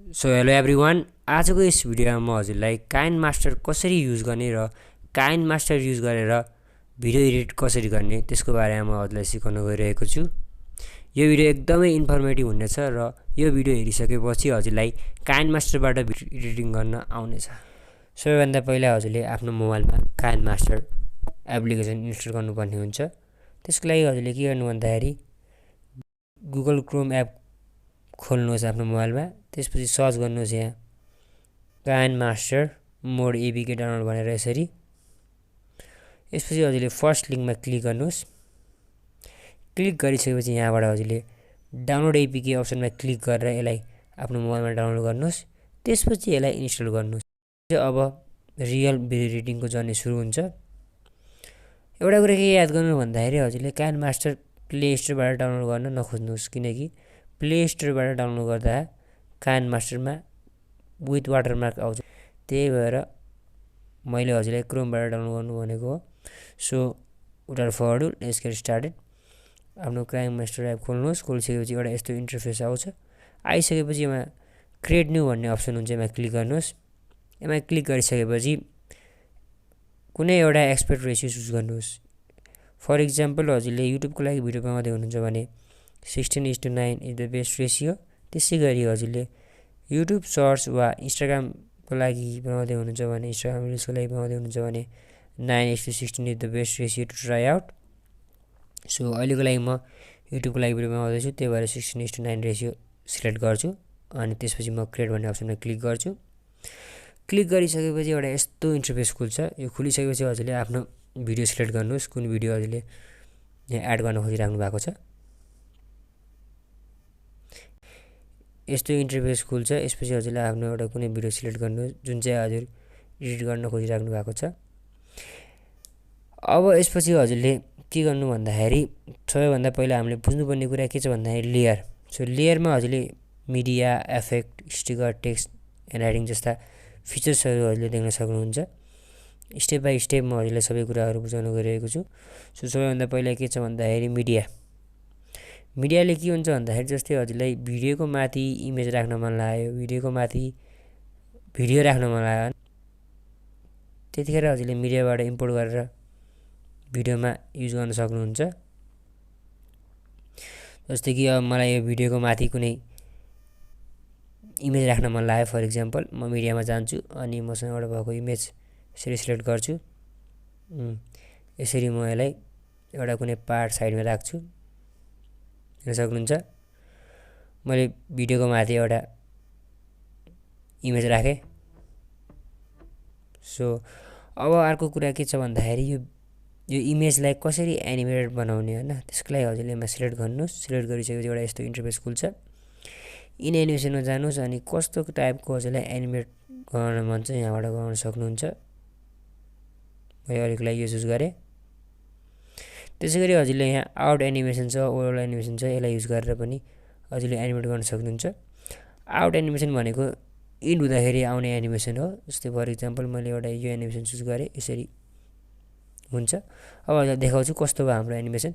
So hello everyone, आजको यस भिडियोमा म हजुरलाई काइनमास्टर कसरी युज गर्ने र काइनमास्टर युज गरेर भिडियो एडिट कसरी गर्ने त्यसको बारेमा म हजुरलाई सिकाउन गइरहेको छु। यो भिडियो एकदमै इन्फर्मेटिभ हुनेछ र यो भिडियो हेरिसकेपछि हजुरलाई काइनमास्टरबाट भिडियो एडिटिङ गर्न आउनेछ। सबैभन्दा पहिला हजुरले आफ्नो मोबाइलमा काइनमास्टर एप्लिकेसन इन्स्टल गर्नुपर्ने हुन्छ। त्यसको लागि हजुरले के गर्नु भन्दाखेरि गुगल क्रोम एप खोल्नुहोस् आफ्नो मोबाइलमा। त्यसपछि सर्च गर्नुहोस् यहाँ काइनमास्टर मोड एपीके डाउनलोड भनेर यसरी। यसपछि हजुरले फर्स्ट लिङ्कमा क्लिक गर्नुहोस्। क्लिक गरिसकेपछि यहाँबाट हजुरले डाउनलोड एपीके अप्सनमा क्लिक गरेर यसलाई आफ्नो मोबाइलमा डाउनलोड गर्नुहोस्। त्यसपछि यसलाई इन्स्टल गर्नुहोस्। अब रियल भिडियो एडिटिङको जर्नी सुरु हुन्छ। एउटा कुरा के याद गर्नु भन्दाखेरि हजुरले काइनमास्टर प्ले स्टोरबाट डाउनलोड गर्न नखोज्नुहोस्, किनकि प्ले स्टोरबाट डाउनलोड गर्दा काइनमास्टरमा विथ वाटरमार्क आउँछ। त्यही भएर मैले हजुरलाई क्रोमबाट डाउनलोड गर्नु भनेको हो। So without further let's get started. आफ्नो काइनमास्टर एप खोल्नुहोस्। खोलिसकेपछि एउटा यस्तो इन्टरफेस आउँछ। आइसकेपछि यसमा क्रिएट न्यू भन्ने अप्सन हुन्छ, यसमा क्लिक गर्नुहोस्। यसमा क्लिक गरिसकेपछि कुनै एउटा एक्सपेक्ट रेसियो चुज गर्नुहोस्। फर इक्जाम्पल हजुरले युट्युबको लागि भिडियो बनाउँदै हुनुहुन्छ भने 16:9 इज द बेस्ट रेसियो। त्यसै गरी हजुरले युट्युब सर्ट्स वा इन्स्टाग्रामको लागि बनाउँदै हुनुहुन्छ भने, इन्स्टाग्राम रिल्सको लागि बनाउँदै हुनुहुन्छ भने 9:16 is the best ratio to try out. So अहिलेको लागि म युट्युबको लागि भिडियो बनाउँदैछु, त्यही भएर 16:9 रेसियो सिलेक्ट गर्छु। अनि त्यसपछि म क्रिएट भन्ने अप्सनमा क्लिक गर्छु। क्लिक गरिसकेपछि एउटा यस्तो इन्टरफेस खुल्छ। यो खुलिसकेपछि हजुरले आफ्नो भिडियो सिलेक्ट गर्नुहोस्, कुन भिडियो हजुरले यहाँ एड गर्न खोजिराख्नु भएको छ। यस्तो इन्टरफेस खुल्छ। यसपछि हजुरले आफ्नो एउटा कुनै भिडियो सिलेक्ट गर्नुहोस् जुन चाहिँ हजुर एडिट गर्न खोजिराख्नु भएको छ। अब यसपछि हजुरले के गर्नु भन्दाखेरि सबैभन्दा पहिला हामीले बुझ्नुपर्ने कुरा के छ भन्दाखेरि लेयर। सो लेयरमा हजुरले media, effect, sticker, text, writing जस्ता फिचर्सहरू हजुरले देख्न सक्नुहुन्छ। स्टेप बाई स्टेप म हजुरलाई सबै कुराहरू बुझाउन गइरहेको छु। सो सबैभन्दा पहिला के छ भन्दाखेरि मिडिया। मिडियाले के हुन्छ भन्दाखेरि जस्तै हजुरलाई भिडियोको माथि इमेज राख्न मन लाग्यो, भिडियोको माथि भिडियो राख्न मन लाग्यो, त्यतिखेर हजुरले मिडियाबाट इम्पोर्ट गरेर भिडियोमा युज गर्न सक्नुहुन्छ। जस्तै कि अब मलाई यो भिडियोको माथि कुनै इमेज राख्न मन लाग्यो, फर इक्जाम्पल म मिडियामा जान्छु अनि मसँग एउटा भएको इमेज यसरी सिलेक्ट गर्छु। यसरी म यसलाई एउटा कुनै पार्ट साइडमा राख्छु, हेर्न सक्नुहुन्छ। मैले भिडियोको माथि एउटा इमेज राखेँ। सो अब अर्को कुरा के छ भन्दाखेरि यो इमेजलाई कसरी एनिमेटेड बनाउने होइन, त्यसको लागि हजुरले यसमा सिलेक्ट गर्नुहोस्। सिलेक्ट गरिसकेपछि एउटा यस्तो इन्टरफेस खुल्छ। इन एनिमेसनमा जानुहोस् अनि कस्तो टाइपको हजुरलाई एनिमेट गर्न मन छ यहाँबाट गर्न सक्नुहुन्छ। मैले अहिलेको लागि यो चुज गरेँ। त्यसै गरी हजुरले यहाँ आउट एनिमेसन छ, ओभरअल एनिमेसन छ, यसलाई युज गरेर पनि हजुरले एनिमेट गर्न सक्नुहुन्छ। आउट एनिमेसन भनेको इन्ड हुँदाखेरि आउने एनिमेसन हो। जस्तै फर इक्जाम्पल मैले एउटा यो एनिमेसन चुज गरेँ, यसरी हुन्छ। अब हजुरलाई देखाउँछु कस्तो भयो हाम्रो एनिमेसन।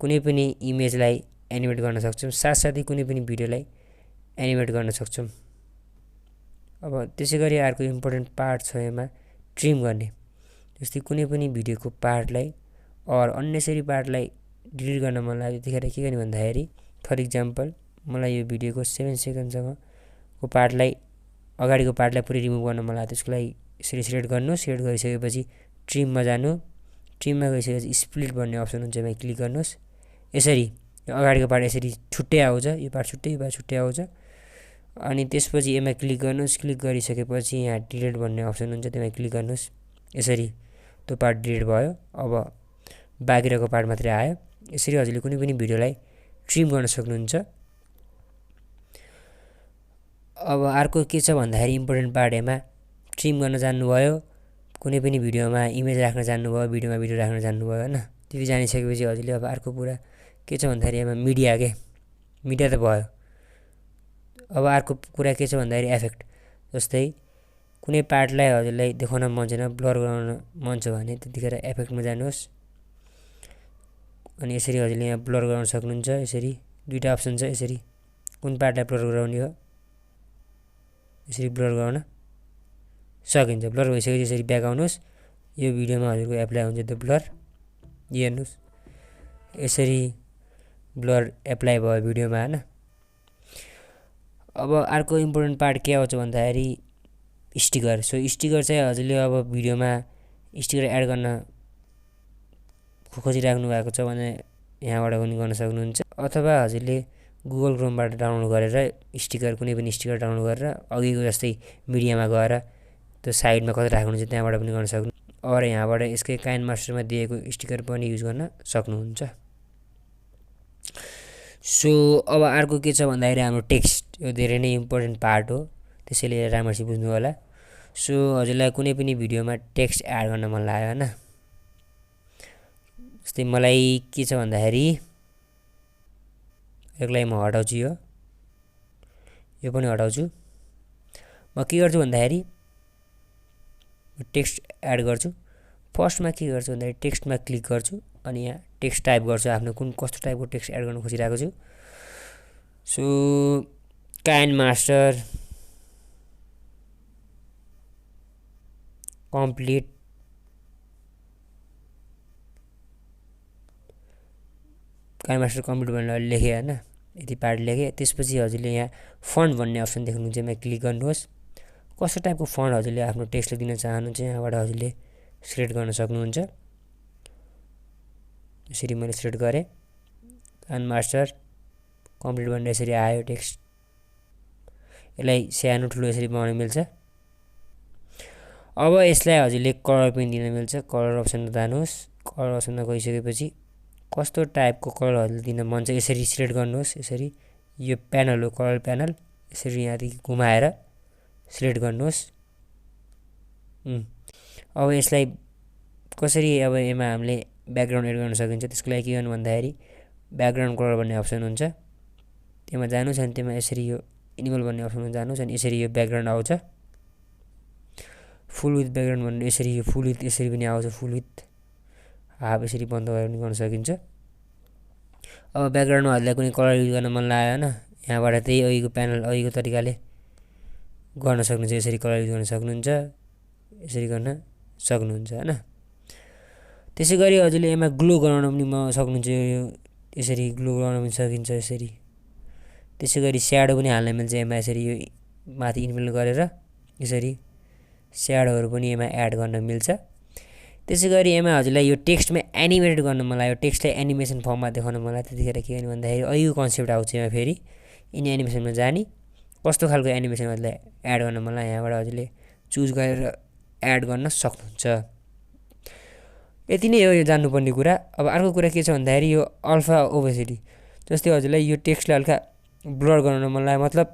कुनै पनि इमेजलाई एनिमेट गर्न सक्छौँ, साथसाथै कुनै पनि भिडियोलाई एनिमेट गर्न सक्छौँ। अब त्यसै गरी अर्को इम्पोर्टेन्ट पार्ट छ यसमा ट्रिम गर्ने। जस्तै कुनै पनि भिडियोको पार्टलाई अर अन्नेसरी पार्टलाई डिलिट गर्न मन लाग्यो, त्यतिखेर के गर्ने भन्दाखेरि फर इक्जाम्पल मलाई यो भिडियोको 7 सेकेन्डसम्मको पार्टलाई, अगाडिको पार्टलाई पुरै रिमुभ गर्न मन लाग्यो, त्यसको लागि यसरी सिलेक्ट गर्नु। सिलेक्ट गरिसकेपछि ट्रिममा जानु। ट्रिममा गइसकेपछि स्प्लिट भन्ने अप्सन हुन्छ, यसमा क्लिक गर्नुहोस्। यसरी यो अगाडिको पार्ट यसरी छुट्टै आउँछ, यो पार्ट छुट्टै, यो पार्ट छुट्टै आउँछ। अनि त्यसपछि यसमा क्लिक गर्नुहोस्। क्लिक गरिसकेपछि यहाँ डिलिट भन्ने अप्सन हुन्छ, त्यसमा क्लिक गर्नुहोस्। यसरी त्यो पार्ट डिलिट भयो। अब बाँकी रहेको पार्ट मात्रै आयो। यसरी हजुरले कुनै पनि भिडियोलाई ट्रिम गर्न सक्नुहुन्छ। अब अर्को के छ भन्दाखेरि इम्पोर्टेन्ट पार्ट यसमा ट्रिम गर्न जान्नुभयो, कुनै पनि भिडियोमा इमेज राख्न जान्नुभयो, भिडियोमा भिडियो राख्न जान्नुभयो होइन। त्यति जानिसकेपछि हजुरले अब अर्को कुरा के छ भन्दाखेरि यसमा मिडिया त भयो। अब अर्को कुरा के छ भन्दाखेरि एफेक्ट। जस्तै कुनै पार्टलाई हजुरलाई देखाउन मन छैन, ब्लर गराउन मन छ भने त्यतिखेर एफेक्टमा जानुहोस्। अनि यसरी हजुरले यहाँ ब्लर गराउन सक्नुहुन्छ। यसरी दुईटा अप्सन छ, यसरी कुन पार्टलाई ब्लर गराउने हो यसरी ब्लर गराउन सकिन्छ। ब्लर भइसकेपछि यसरी ब्याक आउनुहोस्। यो भिडियोमा हजुरको एप्लाई हुन्छ त्यो ब्लर, हेर्नुहोस् यसरी ब्लर एप्लाई भयो भिडियोमा हैन। अब अर्को इम्पोर्टेन्ट पार्ट के आउँछ भन्दाखेरि स्टिकर। सो स्टिकर चाहिँ हजुरले अब भिडियोमा स्टिकर एड गर्न खोजिराख्नु भएको छ भने यहाँबाट पनि गर्न सक्नुहुन्छ, अथवा हजुरले गुगल क्रोमबाट डाउनलोड गरेर स्टिकर कुनै पनि स्टिकर डाउनलोड गरेर अघिको जस्तै मिडियामा गएर त्यो साइडमा कतै राख्नुहुन्छ त्यहाँबाट पनि गर्न सक्नु, अर यहाँबाट यसकै काइनमास्टरमा दिएको स्टिकर पनि युज गर्न सक्नुहुन्छ। सो अब अर्को के छ भन्दाखेरि हाम्रो टेक्स्ट, यो धेरै नै इम्पोर्टेन्ट पार्ट हो, त्यसैले राम्ररी बुझ्नु होला। सो हजुरलाई कुनै पनि भिडियोमा टेक्स्ट एड गर्न मन लाग्यो हैन, जस्तै मलाई के छ भन्दाखेरि यसलाई म हटाउँछु, यो पनि हटाउँछु। म के गर्छु भन्दाखेरि टेक्स्ट एड गर्छु। फर्स्टमा के गर्छु भन्दाखेरि टेक्स्टमा क्लिक गर्छु अनि यहाँ टेक्स्ट टाइप गर्छु, आफ्नो कुन कस्तो टाइपको टेक्स्ट एड गर्न खोजिरहेको छु। So KineMaster complete KineMaster complete भनेर लेखेँ हैन, यति पार्ट लेखेँ। त्यसपछि हजुरले यहाँ फन्ट भन्ने अप्सन देख्नुहुन्छ, यहाँ क्लिक गर्नुहोस्। कस्तो टाइपको फन्ट हजुरले आफ्नो टेक्स्टले दिन चाहनुहुन्छ यहाँबाट हजुरले सिलेक्ट गर्न सक्नुहुन्छ। यसरी मैले सिलेक्ट गरेँ, काइनमास्टर कम्प्लिट भनेर यसरी आयो टेक्स्ट। यसलाई सानो ठुलो यसरी बनाउन मिल्छ। अब यसलाई हजुरले कलर पनि दिन मिल्छ। कलर अप्सनमा जानुहोस्, कलर अप्सनमा गइसकेपछि कस्तो टाइपको कलर हजुरले दिन मन छ यसरी सिलेक्ट गर्नुहोस्। यसरी यो प्यानल हो कलर प्यानल, यसरी यहाँदेखि घुमाएर सिलेक्ट गर्नुहोस्। अब यसलाई कसरी अब यसमा हामीले ब्याकग्राउन्ड एड गर्न सकिन्छ, त्यसको लागि के गर्नु भन्दाखेरि ब्याकग्राउन्ड कलर भन्ने अप्सन हुन्छ, त्यसमा जानुहोस् अनि त्यसमा यसरी यो एनिमल भन्ने अप्सनमा जानुहोस् अनि यसरी यो ब्याकग्राउन्ड आउँछ। फुल विथ ब्याकग्राउन्ड भनेर यसरी यो फुल विथ यसरी पनि आउँछ, फुल विथ हाफ यसरी बन्द गरेर पनि गर्न सकिन्छ। अब ब्याकग्राउन्डमा हजुरलाई कुनै कलर युज गर्न मन लाग्यो हैन, यहाँबाट त्यही अघिको प्यानल अघिको तरिकाले गर्न सक्नुहुन्छ। यसरी कलर युज गर्न सक्नुहुन्छ, यसरी गर्न सक्नुहुन्छ हैन। त्यसै गरी हजुरले यसमा ग्लो गराउन पनि सक्नुहुन्छ, यो यसरी ग्लो गराउन पनि सकिन्छ यसरी। त्यसै गरी स्याडो पनि हाल्न मिल्छ यसमा, यसरी यो माथि इन्फिल गरेर यसरी स्याडोहरू पनि यसमा एड गर्न मिल्छ। त्यसै गरी यसमा हजुरलाई यो टेक्स्टमा एनिमेटेड गर्न मन लाग्यो, टेक्स्टलाई एनिमेसन फर्ममा देखाउन मन लाग्यो, त्यतिखेर के गर्नु भन्दाखेरि अघिको कन्सेप्ट आउँछ यहाँ फेरि यिनी एनिमेसनमा जाने। कस्तो खालको एनिमेसन हजुरलाई एड गर्न मन लाग्यो यहाँबाट हजुरले चुज गरेर एड गर्न सक्नुहुन्छ। यति नै हो यो जान्नुपर्ने कुरा। अब अर्को कुरा के छ भन्दाखेरि यो अल्फा ओपेसिटी, जस्तै हजुरलाई यो टेक्स्टलाई हल्का ब्लर गराउन मन लाग्यो, मतलब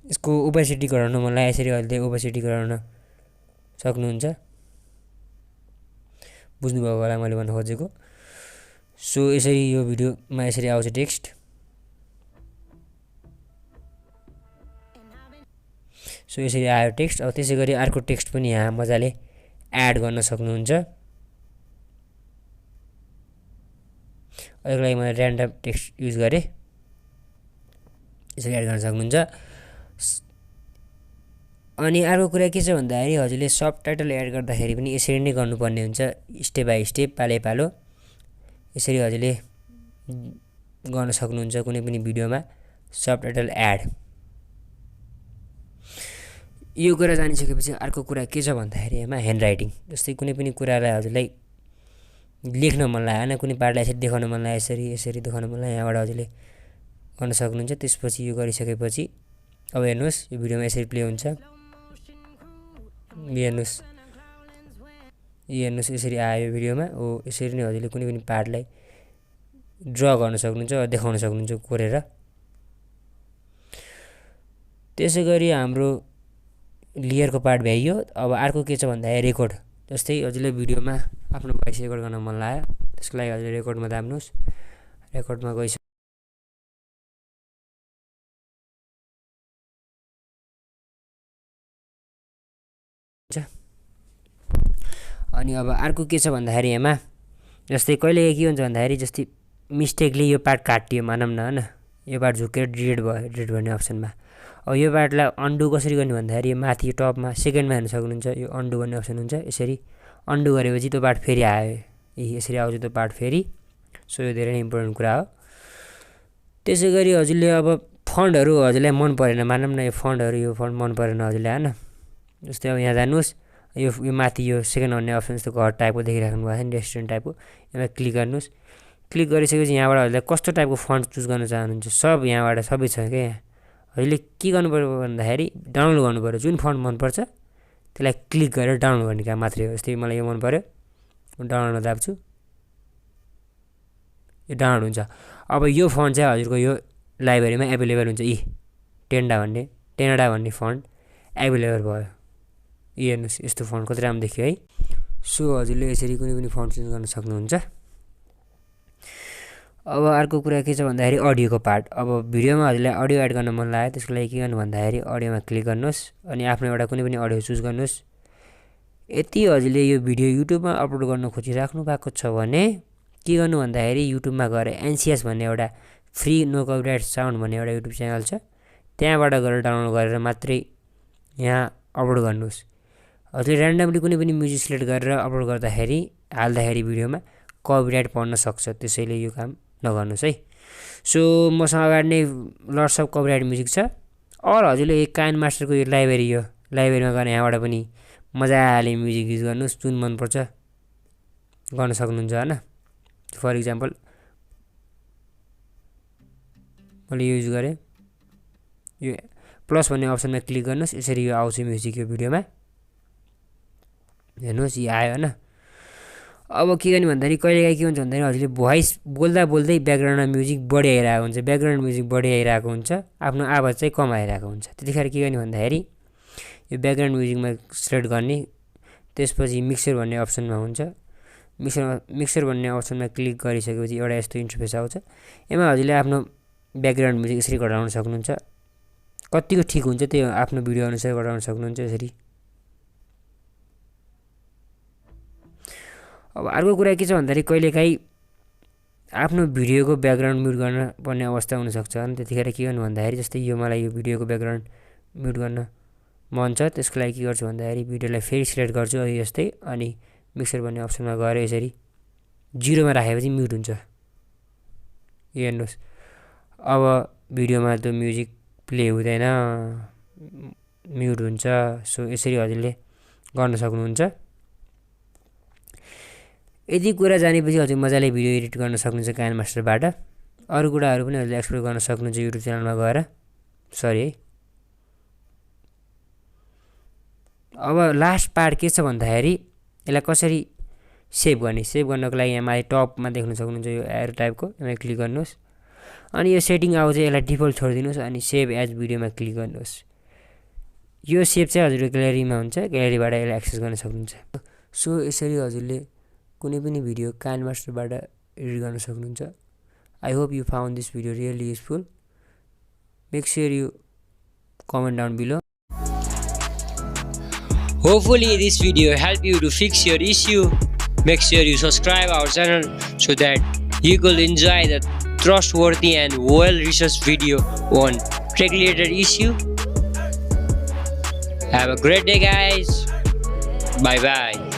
यसको ओपेसिटी घटाउन मन लाग्यो, यसरी हजुरले ओपेसिटी गराउन सक्नुहुन्छ। बुझ्नुभयो होला मैले भन्न खोजेको। सो यसरी यो भिडियोमा यसरी आउँछ टेक्स्ट। सो यसरी आयो टेक्स्ट। अब त्यसै गरी अर्को टेक्स्ट पनि यहाँ मजाले एड गर्न सक्नुहुन्छ। यसको लागि मैले ऱ्यान्डम टेक्स्ट युज गरेँ, यसरी एड गर्न सक्नुहुन्छ। अनि अर्को कुरा के छ भन्दाखेरि हजुरले सबटाइटल एड गर्दाखेरि पनि यसरी नै गर्नुपर्ने हुन्छ, स्टेप बाई स्टेप पालै पालो यसरी हजुरले गर्न सक्नुहुन्छ कुनै पनि भिडियोमा सबटाइटल एड। यो कुरा जानिसकेपछि अर्को कुरा के छ भन्दाखेरि यसमा ह्यान्ड राइटिङ, जस्तै कुनै पनि कुरालाई हजुरलाई लेख्न मन लाग्यो हैन, कुनै पार्टलाई यसरी देखाउन मन लाग्यो, यसरी यसरी देखाउन मन लाग्यो, यहाँबाट हजुरले गर्न सक्नुहुन्छ। त्यसपछि यो गरिसकेपछि अब हेर्नुहोस् यो भिडियोमा यसरी प्ले हुन्छ, हेर्नुहोस् यसरी आयो भिडियोमा। हो यसरी नै हजुरले कुनै पनि पार्टलाई ड्र गर्न सक्नुहुन्छ, देखाउन सक्नुहुन्छ कोरेर। त्यसै गरी हाम्रो लेयरको पार्ट भ्याइयो। अब अर्को के छ भन्दाखेरि रेकर्ड, जस्तै हजुरले भिडियोमा आफ्नो भोइस रेकर्ड गर्न मन लाग्यो, त्यसको लागि हजुरले रेकर्डमा दाब्नुहोस्। रेकर्डमा गइसक्यो अनि अब अर्को के छ भन्दाखेरि यसमा जस्तै कहिले के हुन्छ भन्दाखेरि जस्तै मिस्टेकली यो पार्ट काटियो मानौँ न हैन, यो पार्ट झुकेर डिलिट भयो, डिलिट भन्ने अप्सनमा। अब यो पार्टलाई अन्डु कसरी गर्ने भन्दाखेरि यो माथि टपमा सेकेन्डमा हेर्न सक्नुहुन्छ, यो अन्डु भन्ने अप्सन हुन्छ। यसरी अन्डु गरेपछि त्यो पार्ट फेरि आयो, यसरी आउँछ त्यो पार्ट फेरि। सो यो धेरै नै इम्पोर्टेन्ट कुरा हो। त्यसै गरी हजुरले अब फन्टहरू हजुरलाई मन परेन मानौँ न, यो फन्ट मन परेन हजुरलाई हैन। जस्तै अब यहाँ जानुहोस्, यो माथि यो सेकेन्ड भन्ने अप्सन जस्तो घर टाइपको देखिराख्नु भएको छ नि, रेस्टुरेन्ट टाइपको, यसमा क्लिक गर्नुहोस्। क्लिक गरिसकेपछि यहाँबाट हजुरलाई कस्तो टाइपको फन्ट चुज गर्न चाहनुहुन्छ सब यहाँबाट सबै छ क्या। हजुरले के गर्नु पर्यो भन्दाखेरि डाउनलोड गर्नु पर्यो, जुन फन्ट मनपर्छ त्यसलाई क्लिक गरेर डाउनलोड गर्ने काम मात्रै हो। जस्तै मलाई यो मन पर्यो, डाउनलोडमा दाब्छु, यो डाउनलोड हुन्छ। अब यो फन्ट चाहिँ हजुरको यो लाइब्रेरीमा एभाइलेबल हुन्छ। टेन्डा भन्ने फन्ट एभाइलेबल भयो। हेर्नुहोस् यस्तो फन्ट कति राम्रो देखियो है। सो हजुरले यसरी कुनै पनि फन्ट चेन्ज गर्न सक्नुहुन्छ। अब अर्को कुरा के छ भन्दाखेरि अडियोको पार्ट। अब भिडियोमा हजुरलाई अडियो एड गर्न मन लाग्यो, त्यसको लागि के गर्नु भन्दाखेरि अडियोमा क्लिक गर्नुहोस् अनि आफ्नो एउटा कुनै पनि अडियो चुज गर्नुहोस्। यदि हजुरले यो भिडियो युट्युबमा अपलोड गर्न खोजिराख्नु भएको छ भने के गर्नु भन्दाखेरि युट्युबमा गएर एनसिएस भन्ने एउटा फ्री नो कपिराइट साउन्ड भन्ने एउटा युट्युब च्यानल छ, त्यहाँबाट गएर डाउनलोड गरेर मात्रै यहाँ अपलोड गर्नुहोस्। हजुरले ऱ्यान्डमली कुनै पनि म्युजिक सिलेक्ट गरेर अपलोड गर्दाखेरि हाल्दाखेरि भिडियोमा कपिराइट पर्न सक्छ, त्यसैले यो काम नगर्नुहोस् है। सो मसँग अगाडि नै लट्स अफ कपिराइट म्युजिक छ। अर हजुरले यो काइनमास्टरको यो लाइब्रेरीमा गएर यहाँबाट पनि मजाले म्युजिक युज गर्नुहोस्, जुन मनपर्छ गर्न सक्नुहुन्छ हैन। फर इक्जाम्पल मैले यो युज गरेँ, यो प्लस भन्ने अप्सनमा क्लिक गर्नुहोस्, यसरी यो आउँछ म्युजिक यो भिडियोमा, हेर्नुहोस् यो आयो हैन। अब के गर्ने भन्दाखेरि कहिलेकाहीँ के हुन्छ भन्दाखेरि हजुरले भोइस बोल्दा बोल्दै ब्याकग्राउन्डमा म्युजिक बढी आइरहेको हुन्छ, ब्याकग्राउन्ड म्युजिक बढी आइरहेको हुन्छ, आफ्नो आवाज चाहिँ कम आइरहेको हुन्छ। त्यतिखेर के गर्ने भन्दाखेरि यो ब्याकग्राउन्ड म्युजिकमा सिलेक्ट गर्ने, त्यसपछि मिक्सर भन्ने अप्सनमा हुन्छ, मिक्सर भन्ने अप्सनमा क्लिक गरिसकेपछि एउटा यस्तो इन्टरफेस आउँछ। यसमा हजुरले आफ्नो ब्याकग्राउन्ड म्युजिक यसरी घटाउन सक्नुहुन्छ, कतिको ठिक हुन्छ त्यो आफ्नो भिडियो अनुसार घटाउन सक्नुहुन्छ यसरी। अब अर्को कुरा के छ भन्दाखेरि कहिलेकाहीँ आफ्नो भिडियोको ब्याकग्राउन्ड म्युट गर्न पर्ने अवस्था हुनसक्छ, अनि त्यतिखेर के गर्नु भन्दाखेरि जस्तै यो मलाई यो भिडियोको ब्याकग्राउन्ड म्युट गर्न मन छ, त्यसको लागि के गर्छु भन्दाखेरि भिडियोलाई फेरि सिलेक्ट गर्छु यस्तै, अनि मिक्सर भन्ने अप्सनमा गएर यसरी 0मा राखेपछि म्युट हुन्छ। हेर्नुहोस् अब भिडियोमा त्यो म्युजिक प्ले हुँदैन, म्युट हुन्छ। सो यसरी हजुरले गर्न सक्नुहुन्छ। यदि कुरा जानेपछि हजुर मजाले भिडियो एडिट गर्न सक्नुहुन्छ काइनमास्टरबाट। अरू कुराहरू पनि हजुरले एक्सप्लोर गर्न सक्नुहुन्छ युट्युब च्यानलमा गएर। सरी है। अब लास्ट पार्ट के छ भन्दाखेरि यसलाई कसरी सेभ गर्नको लागि यहाँ माथि टपमा देख्न सक्नुहुन्छ यो एरो टाइपको, यसमा क्लिक गर्नुहोस् अनि यो सेटिङ आउँछ, यसलाई डिफल्ट छोडिदिनुहोस् अनि सेभ एज भिडियोमा क्लिक गर्नुहोस्। यो सेभ चाहिँ हजुरको ग्यालेरीमा हुन्छ, ग्यालेरीबाट यसलाई एक्सेस गर्न सक्नुहुन्छ। सो यसरी हजुरले कुनै पनि भिडियो काइनमास्टरबाट एडिट गर्न सक्नुहुन्छ। I hope you found this video really useful. Make sure you comment down below. Hopefully this video help you to fix your issue. Make sure you subscribe our channel so that you could enjoy the trustworthy and well-researched video on tech-related issue. Have a great day guys. Bye bye.